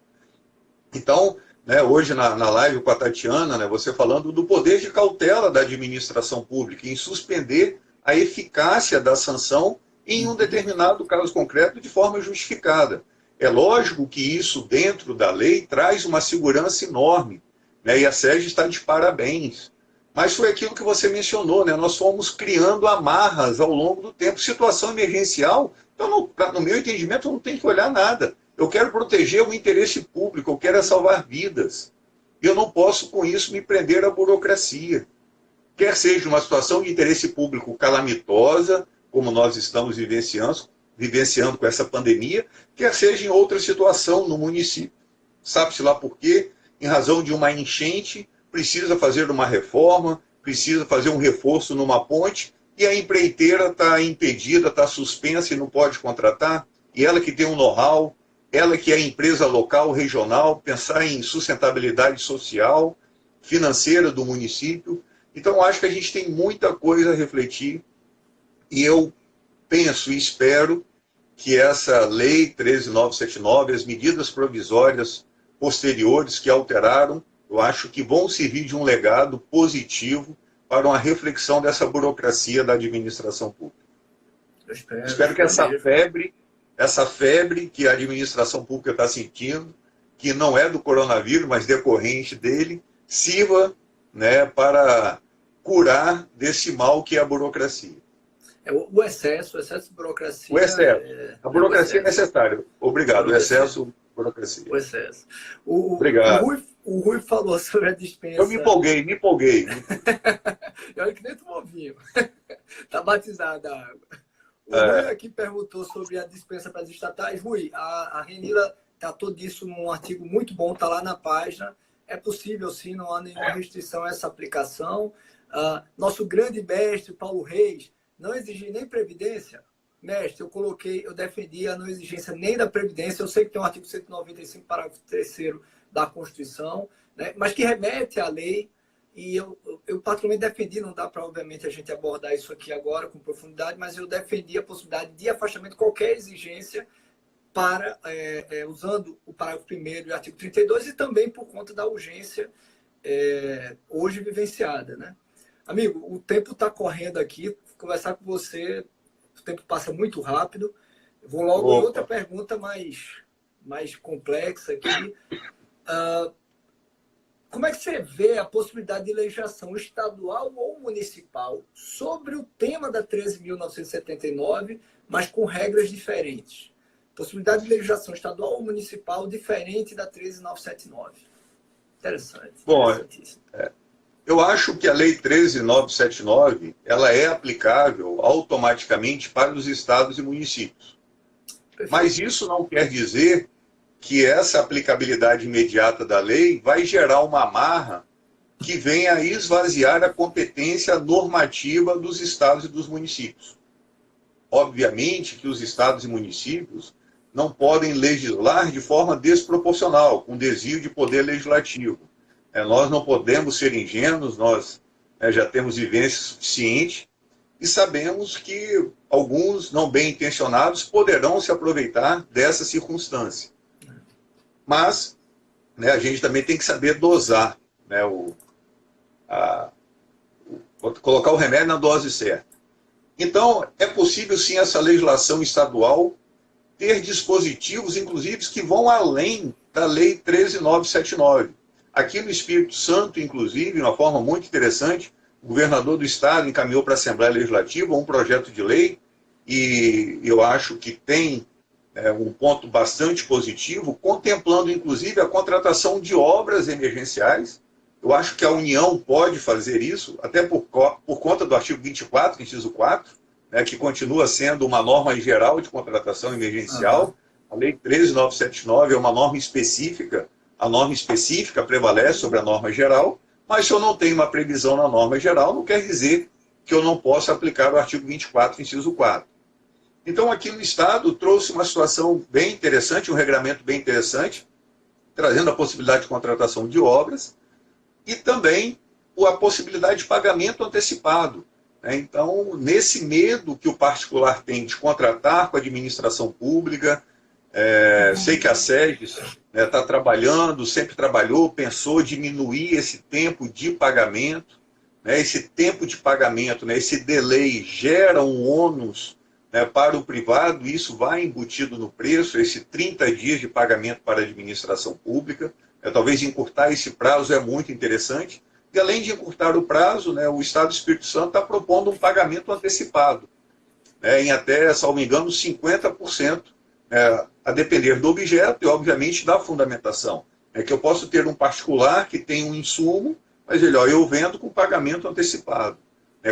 Então, né, hoje na live com a Tatiana, né, você falando do poder de cautela da administração pública em suspender a eficácia da sanção em um determinado caso concreto de forma justificada. É lógico que isso, dentro da lei, traz uma segurança enorme, né, e a SERJ está de parabéns. Mas foi aquilo que você mencionou, né, nós fomos criando amarras ao longo do tempo. Situação emergencial, então, no meu entendimento, eu não tenho que olhar nada. Eu quero proteger o interesse público, eu quero salvar vidas. Eu não posso, com isso, me prender à burocracia. Quer seja uma situação de interesse público calamitosa, como nós estamos vivenciando com essa pandemia, quer seja em outra situação no município. Sabe-se lá por quê? Em razão de uma enchente, precisa fazer uma reforma, precisa fazer um reforço numa ponte, e a empreiteira está impedida, está suspensa e não pode contratar, e ela que tem um know-how, ela que é empresa local, regional, pensar em sustentabilidade social, financeira do município. Então, acho que a gente tem muita coisa a refletir, e eu penso e espero que essa lei 13.979, as medidas provisórias posteriores que alteraram, eu acho que vão servir de um legado positivo para uma reflexão dessa burocracia da administração pública. Eu espero que essa febre que a administração pública está sentindo, que não é do coronavírus, mas decorrente dele, sirva, né, para curar desse mal que é a burocracia. O excesso de burocracia... O excesso. A burocracia é necessária. Obrigado. O excesso, burocracia. O excesso. Obrigado. O Rui falou sobre a dispensa... Eu me empolguei. Olha que nem tomou vinho. Está batizada a água. O Rui aqui perguntou sobre a dispensa para as estatais. Rui, a Renila tratou disso num artigo muito bom, está lá na página. É possível, sim, não há nenhuma restrição a essa aplicação. Nosso grande mestre, Paulo Reis, não exigir nem previdência. Mestre, eu defendi a não exigência nem da previdência. Eu sei que tem um artigo 195, parágrafo 3º da Constituição, né, mas que remete à lei. E eu particularmente defendi, não dá para, obviamente, a gente abordar isso aqui agora com profundidade, mas eu defendi a possibilidade de afastamento de qualquer exigência para, usando o parágrafo 1º e o artigo 32, e também por conta da urgência hoje vivenciada, né? Amigo, o tempo está correndo aqui, conversar com você, o tempo passa muito rápido. Eu vou logo em outra pergunta mais complexa aqui. Como é que você vê a possibilidade de legislação estadual ou municipal sobre o tema da 13.979, mas com regras diferentes? Possibilidade de legislação estadual ou municipal diferente da 13.979. Interessante. Bom, eu acho que a Lei 13.979 ela é aplicável automaticamente para os estados e municípios. Perfeito. Mas isso não quer dizer que essa aplicabilidade imediata da lei vai gerar uma amarra que venha a esvaziar a competência normativa dos estados e dos municípios. Obviamente que os estados e municípios não podem legislar de forma desproporcional, com desvio de poder legislativo. Nós não podemos ser ingênuos, nós já temos vivência suficiente e sabemos que alguns não bem intencionados poderão se aproveitar dessa circunstância. Mas a gente também tem que saber dosar, né, colocar o remédio na dose certa. Então, é possível sim essa legislação estadual ter dispositivos, inclusive, que vão além da Lei 13.979. Aqui no Espírito Santo, inclusive, de uma forma muito interessante, o governador do estado encaminhou para a Assembleia Legislativa um projeto de lei, e eu acho que tem um ponto bastante positivo, contemplando, inclusive, a contratação de obras emergenciais. Eu acho que a União pode fazer isso, até por conta do artigo 24, inciso 4, que continua sendo uma norma geral de contratação emergencial. A Lei 13.979 é uma norma específica. A norma específica prevalece sobre a norma geral, mas se eu não tenho uma previsão na norma geral, não quer dizer que eu não possa aplicar o artigo 24, inciso 4. Então, aqui no Estado, trouxe uma situação bem interessante, um regramento bem interessante, trazendo a possibilidade de contratação de obras e também a possibilidade de pagamento antecipado. Então, nesse medo que o particular tem de contratar com a administração pública, sei que a SEGES está trabalhando, sempre trabalhou, pensou diminuir esse tempo de pagamento. Esse tempo de pagamento, esse delay gera um ônus para o privado, e isso vai embutido no preço, esse 30 dias de pagamento para a administração pública. Talvez encurtar esse prazo é muito interessante. E além de encurtar o prazo, o Estado do Espírito Santo está propondo um pagamento antecipado, em até, salvo engano, 50%, a depender do objeto e, obviamente, da fundamentação. É que eu posso ter um particular que tem um insumo, mas eu vendo com pagamento antecipado,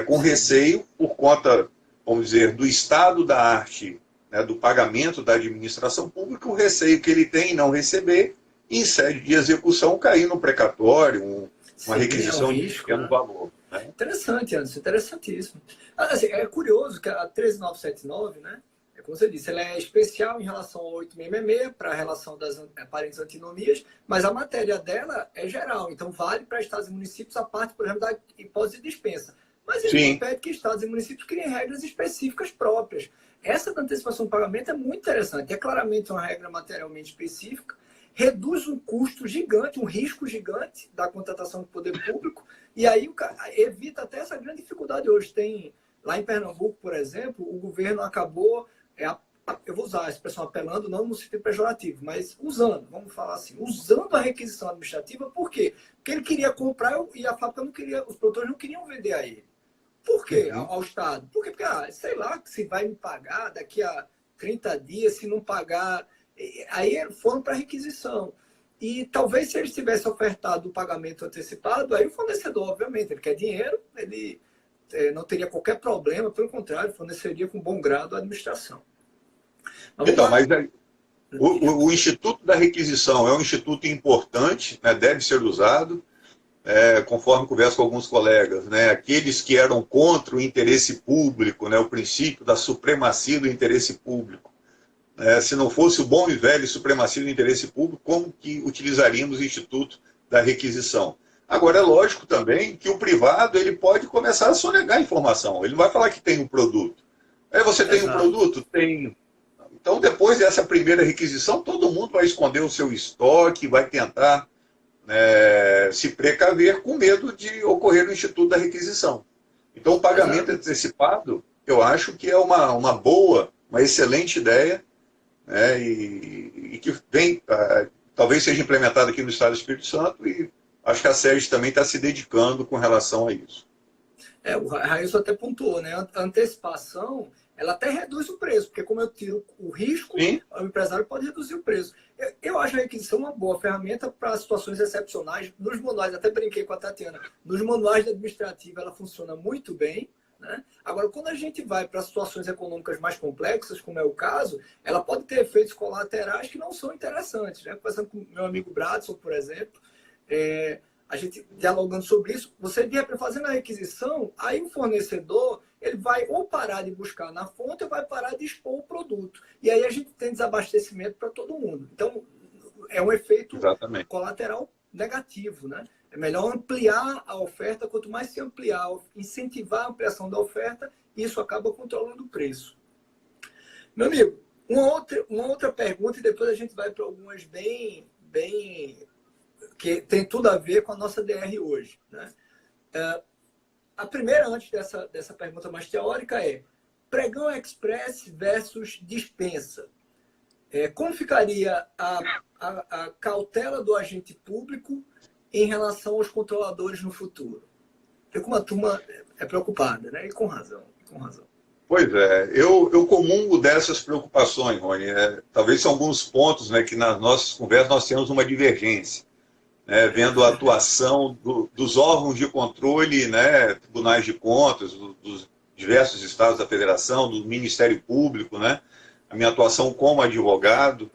com receio por conta, vamos dizer, do estado da arte, do pagamento da administração pública, o receio que ele tem em não receber, e em sede de execução cair no precatório, uma requisição de pequeno valor. Interessante, Anderson, interessantíssimo. Assim, é curioso que a 13979, como você disse, ela é especial em relação ao 8666 para a relação das aparentes antinomias, mas a matéria dela é geral, então vale para estados e municípios a parte, por exemplo, da hipótese de dispensa. Mas ele impede que estados e municípios criem regras específicas próprias. Essa da antecipação do pagamento é muito interessante, é claramente uma regra materialmente específica, reduz um custo gigante, um risco gigante da contratação do poder público, e aí evita até essa grande dificuldade hoje. Tem, lá em Pernambuco, por exemplo, o governo acabou, eu vou usar a expressão apelando, não no sentido pejorativo, mas usando, vamos falar assim, usando a requisição administrativa. Por quê? Porque ele queria comprar e a fábrica não queria, os produtores não queriam vender a ele. Por quê? Ao Estado? Por quê? Porque, sei lá, se vai me pagar daqui a 30 dias, se não pagar... Aí foram para requisição. E talvez se eles tivessem ofertado o pagamento antecipado, aí o fornecedor, obviamente, ele quer dinheiro, ele não teria qualquer problema, pelo contrário, forneceria com bom grado a administração. Mas o Instituto da Requisição é um instituto importante, deve ser usado, conforme converso com alguns colegas, aqueles que eram contra o interesse público, o princípio da supremacia do interesse público. Se não fosse o bom e velho supremacia do interesse público, como que utilizaríamos o Instituto da Requisição? Agora, é lógico também que o privado ele pode começar a sonegar a informação. Ele não vai falar que tem um produto. Você tem um produto? Tenho. Então, depois dessa primeira requisição, todo mundo vai esconder o seu estoque, vai tentar se precaver com medo de ocorrer no Instituto da Requisição. Então, o pagamento antecipado, eu acho que é uma boa, uma excelente ideia, e que vem, talvez seja implementado aqui no Estado do Espírito Santo, e acho que a SEGES também está se dedicando com relação a isso. O Railson até pontuou, a antecipação, ela até reduz o preço, porque como eu tiro o risco, o empresário pode reduzir o preço. Eu acho a requisição uma boa ferramenta para situações excepcionais. Nos manuais, até brinquei com a Tatiana, nos manuais de administrativa ela funciona muito bem. Agora, quando a gente vai para situações econômicas mais complexas, como é o caso, ela pode ter efeitos colaterais que não são interessantes. Conversando com meu amigo Bradson, por exemplo, a gente dialogando sobre isso, você de repente fazendo a requisição, aí o fornecedor ele vai ou parar de buscar na fonte ou vai parar de expor o produto. E aí a gente tem desabastecimento para todo mundo. Então, é um efeito colateral negativo, É melhor ampliar a oferta, quanto mais se ampliar, incentivar a ampliação da oferta, isso acaba controlando o preço. Meu amigo, uma outra pergunta e depois a gente vai para algumas bem que tem tudo a ver com a nossa DR hoje. A primeira, antes dessa pergunta mais teórica, é pregão express versus dispensa. Como ficaria a cautela do agente público em relação aos controladores no futuro? Porque como a turma é preocupada, e com razão. Pois é, eu comungo dessas preocupações, Rony. Talvez são alguns pontos que nas nossas conversas nós temos uma divergência, vendo a atuação dos órgãos de controle, tribunais de contas, dos diversos estados da federação, do Ministério Público, a minha atuação como advogado.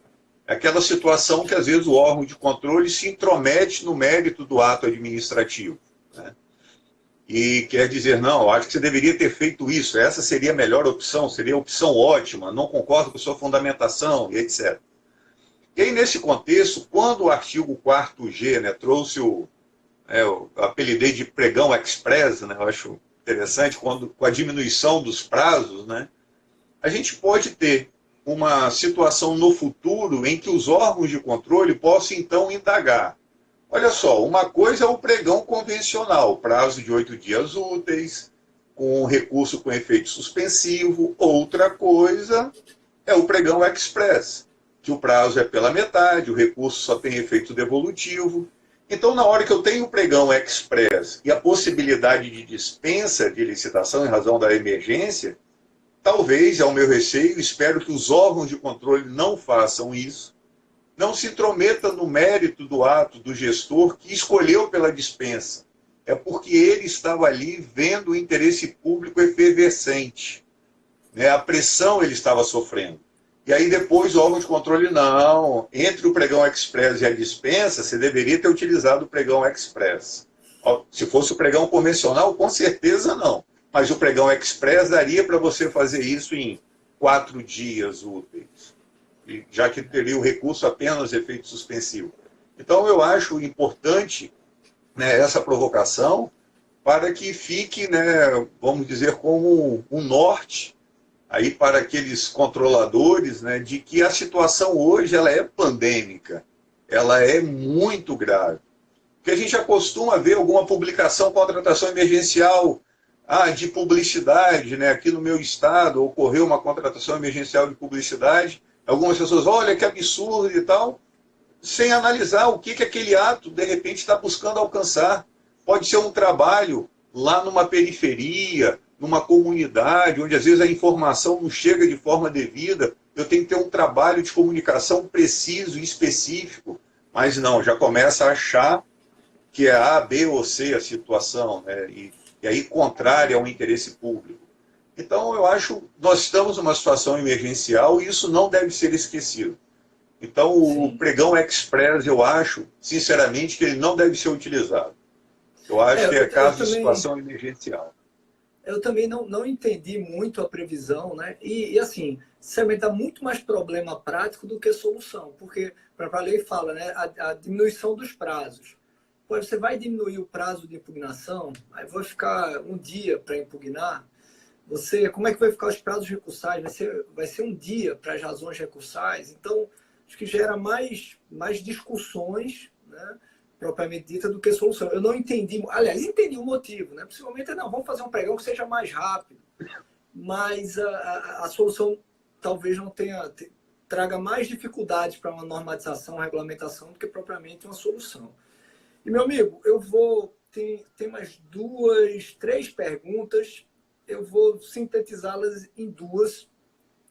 É aquela situação que, às vezes, o órgão de controle se intromete no mérito do ato administrativo. e quer dizer, não, acho que você deveria ter feito isso, essa seria a melhor opção, seria a opção ótima, não concordo com sua fundamentação, e etc. E aí, nesse contexto, quando o artigo 4G, né, trouxe eu apelidei de pregão express, né, eu acho interessante, com a diminuição dos prazos, né, a gente pode ter uma situação no futuro em que os órgãos de controle possam, então, indagar. Olha só, uma coisa é o pregão convencional, prazo de 8 dias úteis, com recurso com efeito suspensivo. Outra coisa é o pregão express, que o prazo é pela metade, o recurso só tem efeito devolutivo. Então, na hora que eu tenho o pregão express e a possibilidade de dispensa de licitação em razão da emergência, talvez, é o meu receio, espero que os órgãos de controle não façam isso, não se intrometa no mérito do ato do gestor que escolheu pela dispensa. É porque ele estava ali vendo o interesse público efervescente, né? A pressão ele estava sofrendo. E aí depois o órgão de controle, não, entre o pregão express e a dispensa, você deveria ter utilizado o pregão express. Se fosse o pregão convencional, com certeza não. Mas o pregão express daria para você fazer isso em 4 dias úteis, já que teria o recurso apenas efeito suspensivo. Então eu acho importante, né, essa provocação para que fique, né, vamos dizer, como um norte aí para aqueles controladores, né, de que a situação hoje ela é pandêmica, ela é muito grave. Porque a gente acostuma ver alguma publicação, contratação emergencial, de publicidade, né, aqui no meu estado ocorreu uma contratação emergencial de publicidade, algumas pessoas, olha que absurdo e tal, sem analisar o que aquele ato, de repente, está buscando alcançar. Pode ser um trabalho lá numa periferia, numa comunidade, onde às vezes a informação não chega de forma devida, eu tenho que ter um trabalho de comunicação preciso e específico, mas não, já começa a achar que é A, B ou C a situação, né? E aí contrária ao interesse público. Então, eu acho que nós estamos numa situação emergencial e isso não deve ser esquecido. Então, o pregão express, eu acho, sinceramente, que ele não deve ser utilizado. Eu acho que é caso de situação emergencial. Eu também não entendi muito a previsão, né? E assim, sinceramente, dá muito mais problema prático do que solução, porque a lei fala, né, a diminuição dos prazos. Pô, você vai diminuir o prazo de impugnação, aí vai ficar um dia para impugnar. Como é que vai ficar os prazos recursais? Vai ser um dia para as razões recursais. Então, acho que gera mais discussões, né, propriamente dita, do que solução. Eu não entendi, aliás, entendi o motivo, né? Possivelmente, não, vamos fazer um pregão que seja mais rápido. Mas a solução talvez não traga mais dificuldades para uma normatização, regulamentação, do que propriamente uma solução. E, meu amigo, tem mais 2, 3 perguntas. Eu vou sintetizá-las em 2.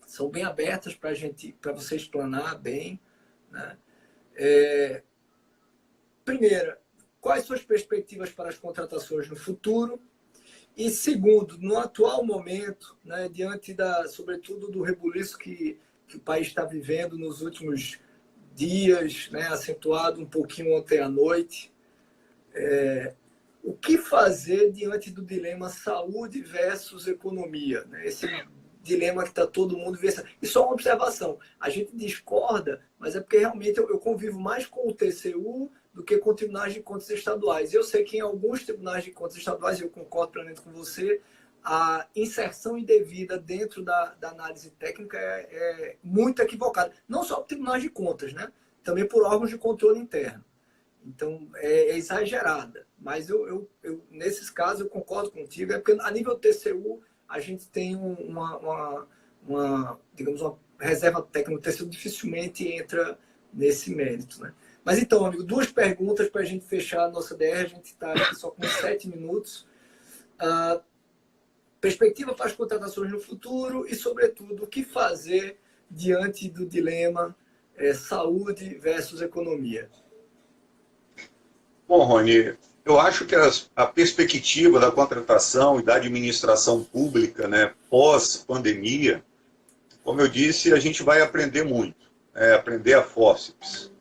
São bem abertas para você explanar bem, né? Primeira, quais suas perspectivas para as contratações no futuro? E segundo, no atual momento, né, diante sobretudo do rebuliço que o país está vivendo nos últimos dias, né, acentuado um pouquinho ontem à noite, o que fazer diante do dilema saúde versus economia, né? Esse dilema que está todo mundo vendo. E só uma observação, a gente discorda, mas é porque realmente eu convivo mais com o TCU do que com tribunais de contas estaduais. Eu sei que em alguns tribunais de contas estaduais, eu concordo plenamente com você, a inserção indevida dentro da análise técnica é muito equivocada. Não só por tribunais de contas, né? Também por órgãos de controle interno. Então, é exagerada. Mas nesses casos, eu concordo contigo. É porque, a nível TCU, a gente tem digamos, uma reserva técnica. O TCU dificilmente entra nesse mérito, né? Mas então, amigo, 2 perguntas para a gente fechar a nossa DR. A gente está aqui só com 7 minutos. Perspectiva para as contratações no futuro e, sobretudo, o que fazer diante do dilema saúde versus economia. Bom, Rony, eu acho que a perspectiva da contratação e da administração pública, né, pós-pandemia, como eu disse, a gente vai aprender muito, aprender a fórceps,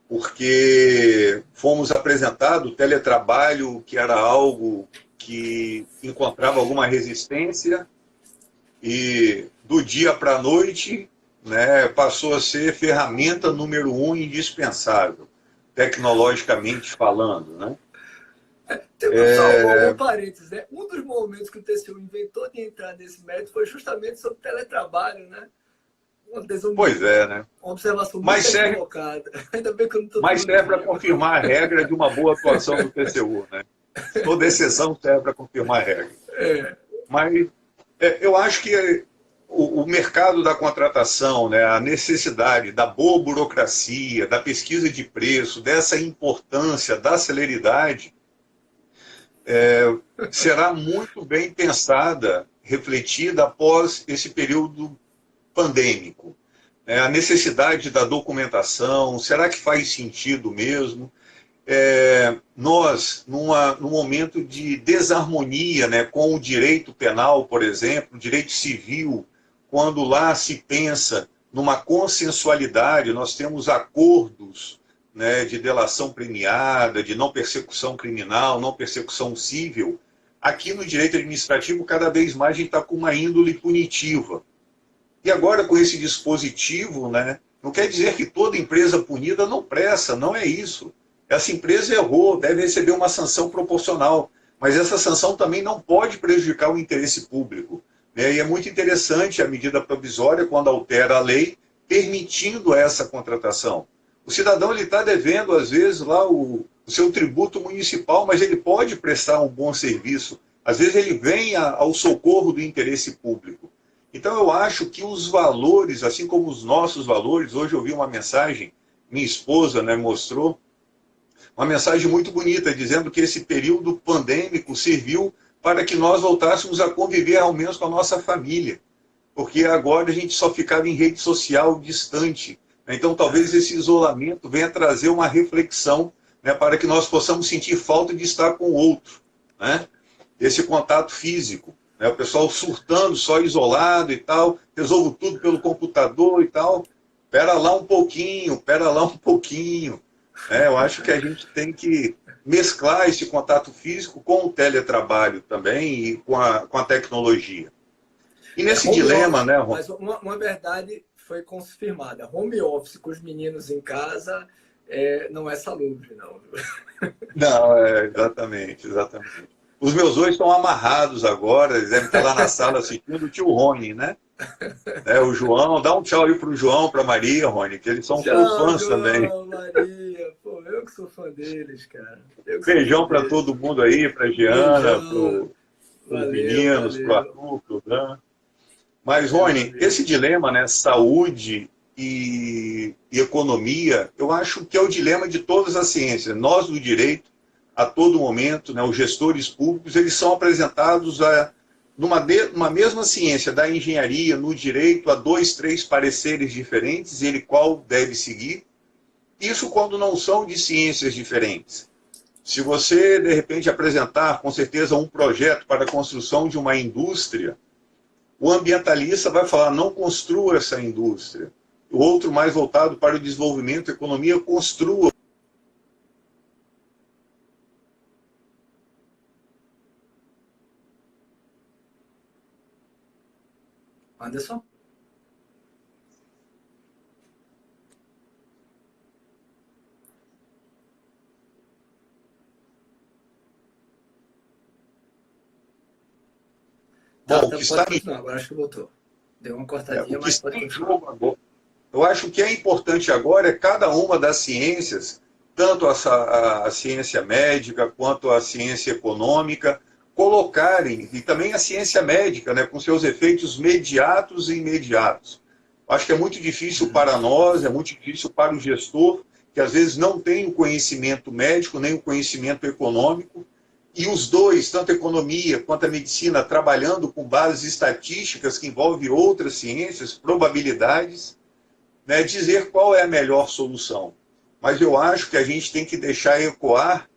porque fomos apresentados o teletrabalho, que era algo que encontrava alguma resistência e do dia para a noite, né, passou a ser ferramenta número 1 indispensável, tecnologicamente falando, né? Só um parênteses, né? Um dos momentos que o TCU inventou de entrar nesse método foi justamente sobre teletrabalho, né? Pois é, né? Uma observação muito Mas equivocada. Ainda bem que eu não estou Mas serve para confirmar a regra de uma boa atuação do TCU, né? Toda exceção serve para confirmar a regra. Mas eu acho que o mercado da contratação, né, a necessidade da boa burocracia, da pesquisa de preço, dessa importância da celeridade, será muito bem pensada, refletida após esse período pandêmico. A necessidade da documentação, será que faz sentido mesmo? Nós, num momento de desarmonia, né, com o direito penal, por exemplo, o direito civil, quando lá se pensa numa consensualidade, nós temos acordos, né, de delação premiada, de não persecução criminal, não persecução civil. Aqui no direito administrativo, cada vez mais a gente está com uma índole punitiva. E agora, com esse dispositivo, né, não quer dizer que toda empresa punida não presta, não é isso. Essa empresa errou, deve receber uma sanção proporcional, mas essa sanção também não pode prejudicar o interesse público, né? E é muito interessante a medida provisória, quando altera a lei, permitindo essa contratação. O cidadão está devendo, às vezes, lá o seu tributo municipal, mas ele pode prestar um bom serviço. Às vezes ele vem ao socorro do interesse público. Então eu acho que os valores, assim como os nossos valores, hoje eu vi uma mensagem, minha esposa, né, mostrou, uma mensagem muito bonita, dizendo que esse período pandêmico serviu para que nós voltássemos a conviver ao menos com a nossa família. Porque agora a gente só ficava em rede social distante. Então talvez esse isolamento venha trazer uma reflexão, né, para que nós possamos sentir falta de estar com o outro, né? Esse contato físico. Né? O pessoal surtando, só isolado e tal, resolvo tudo pelo computador e tal. Pera lá um pouquinho, pera lá um pouquinho. Eu acho que a gente tem que mesclar esse contato físico com o teletrabalho também e com a tecnologia. E nesse dilema, office, né, Ron? Mas uma verdade foi confirmada. Home office com os meninos em casa não é salubre, não. Não, exatamente, exatamente. Os meus dois estão amarrados agora, eles devem estar lá na sala assistindo o tio Rony, né? O João, dá um tchau aí pro João, pra Maria, Rony, que eles são fãs João, também. Maria, pô, eu que sou fã deles, cara. Beijão para todo mundo aí, pra Giana, pros meninos, pro Arthur, pro Dan. Mas, Rony, esse dilema, né, saúde e economia, eu acho que é o dilema de todas as ciências. Nós, do direito, a todo momento, né, os gestores públicos, eles são apresentados numa mesma ciência da engenharia, no direito, a 2, 3 pareceres diferentes, ele qual deve seguir. Isso quando não são de ciências diferentes. Se você, de repente, apresentar, com certeza, um projeto para a construção de uma indústria, o ambientalista vai falar, não construa essa indústria. O outro, mais voltado para o desenvolvimento da economia, construa. Anderson? Bom, o que está em jogo, agora acho que voltou. Deu uma cortadinha, mas pode continuar. Eu acho que é importante agora é cada uma das ciências, tanto a ciência médica quanto a ciência econômica, colocarem, e também a ciência médica, né, com seus efeitos mediatos e imediatos. Acho que é muito difícil para nós, é muito difícil para o gestor, que às vezes não tem o conhecimento médico, nem o conhecimento econômico, e os dois, tanto a economia quanto a medicina, trabalhando com bases estatísticas que envolvem outras ciências, probabilidades, né, dizer qual é a melhor solução. Mas eu acho que a gente tem que deixar ecoar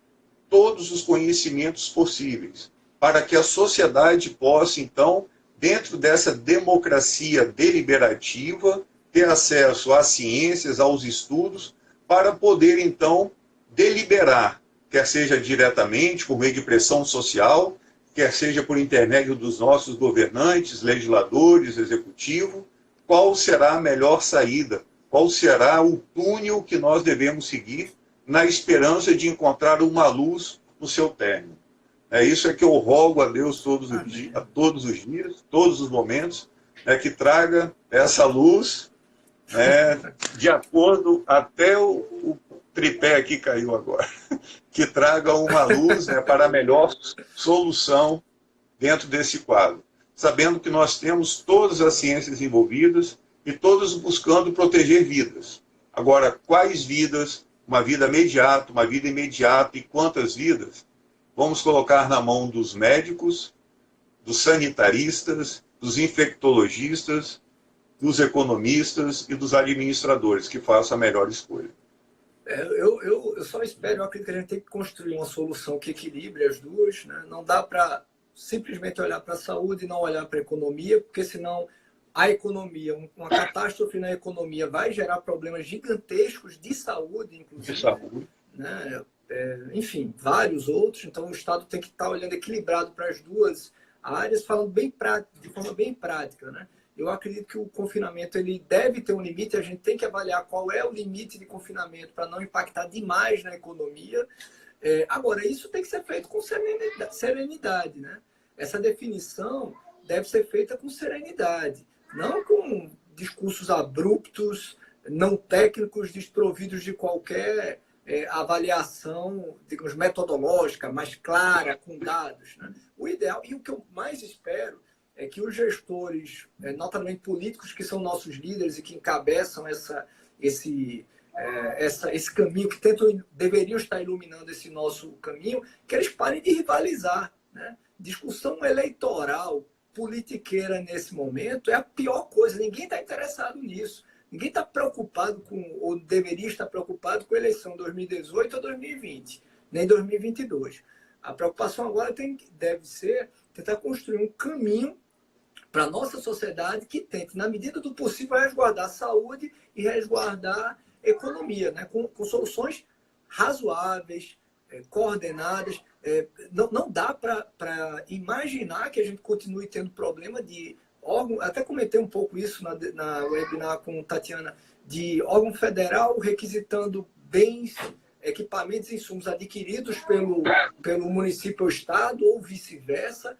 todos os conhecimentos possíveis, para que a sociedade possa, então, dentro dessa democracia deliberativa, ter acesso às ciências, aos estudos, para poder, então, deliberar, quer seja diretamente, por meio de pressão social, quer seja por intermédio dos nossos governantes, legisladores, executivo, qual será a melhor saída, qual será o túnel que nós devemos seguir na esperança de encontrar uma luz no seu término. É isso que eu rogo a Deus todos os dias, todos os momentos, que traga essa luz, de acordo, até o tripé aqui caiu agora, que traga uma luz, para a melhor solução dentro desse quadro. Sabendo que nós temos todas as ciências envolvidas e todos buscando proteger vidas. Agora, quais vidas? Uma vida imediata e quantas vidas? Vamos colocar na mão dos médicos, dos sanitaristas, dos infectologistas, dos economistas e dos administradores, que façam a melhor escolha. Eu só espero, eu acredito que a gente tem que construir uma solução que equilibre as duas, né? Não dá para simplesmente olhar para a saúde e não olhar para a economia, porque senão a economia, uma catástrofe na economia vai gerar problemas gigantescos de saúde, inclusive. De saúde. Né? Enfim, vários outros. Então, o Estado tem que estar olhando equilibrado para as duas áreas, falando de forma bem prática. Né? Eu acredito que o confinamento ele deve ter um limite, a gente tem que avaliar qual é o limite de confinamento para não impactar demais na economia. Agora, isso tem que ser feito com serenidade. Né? Essa definição deve ser feita com serenidade, não com discursos abruptos, não técnicos, desprovidos de qualquer avaliação, digamos, metodológica, mais clara, com dados. Né? O ideal, e o que eu mais espero, é que os gestores, notadamente políticos, que são nossos líderes e que encabeçam esse caminho, que deveriam estar iluminando esse nosso caminho, que eles parem de rivalizar. Né? Discussão eleitoral, politiqueira nesse momento é a pior coisa. Ninguém está interessado nisso. Ninguém está preocupado ou deveria estar preocupado com a eleição 2018 ou 2020, nem 2022. A preocupação agora deve ser tentar construir um caminho para a nossa sociedade que tente, na medida do possível, resguardar a saúde e resguardar a economia, né? com soluções razoáveis, coordenadas. Não dá para imaginar que a gente continue tendo problema de órgão, até comentei um pouco isso na webinar com Tatiana, de órgão federal requisitando bens, equipamentos e insumos adquiridos pelo município ou estado, ou vice-versa.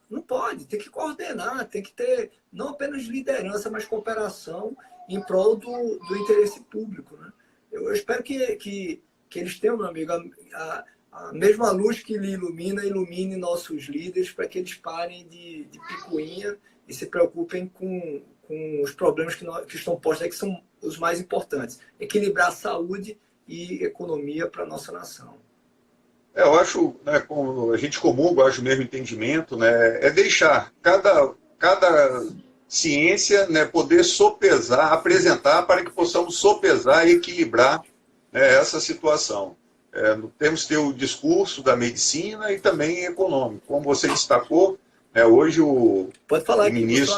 Não pode, tem que coordenar, tem que ter não apenas liderança, mas cooperação em prol do interesse público. Né? Eu espero que eles tenham, meu amigo, a mesma luz que lhe ilumine nossos líderes, para que eles parem de picuinha e se preocupem com os problemas que estão postos aí, que são os mais importantes. Equilibrar saúde e economia para a nossa nação. Eu acho, como a gente comunga, eu acho o mesmo entendimento, é deixar cada ciência poder sopesar, apresentar para que possamos sopesar e equilibrar essa situação. Temos que ter o discurso da medicina e também econômico. Como você destacou, hoje o Pode falar ministro